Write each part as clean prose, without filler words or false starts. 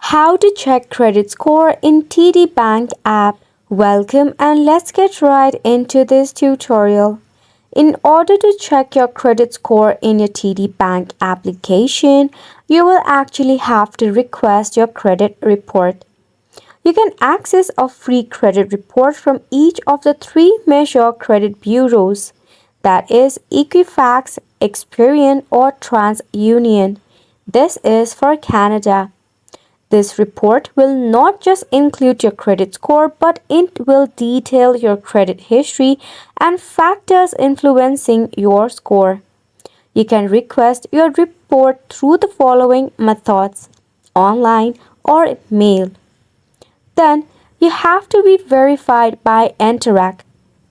How to check credit score in TD Bank app. Welcome and let's get right into this tutorial. In order to check your credit score in your TD Bank application, you will actually have to request your credit report. You can access a free credit report from each of the three major credit bureaus, that is Equifax, Experian, or TransUnion. This is for Canada. This report will not just include your credit score, but it will detail your credit history and factors influencing your score. You can request your report through the following methods: online or mail. Then you have to be verified by Interac.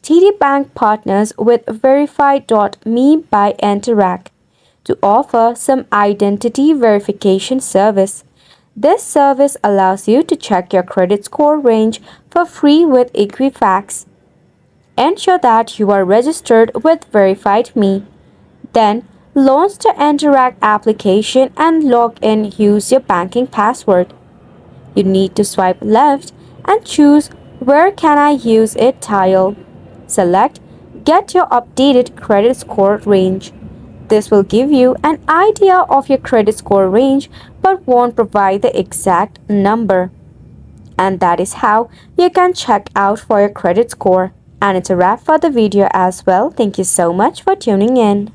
TD Bank partners with verify.me by Interac to offer some identity verification service. This service allows you to check your credit score range for free with Equifax. Ensure that you are registered with Verified.me. Then, launch the Interact application and log in. Use your banking password. You need to swipe left and choose Where Can I Use It tile. Select Get Your Updated Credit Score Range. This will give you an idea of your credit score range but won't provide the exact number. And that is how you can check out for your credit score. And it's a wrap for the video as well. Thank you so much for tuning in.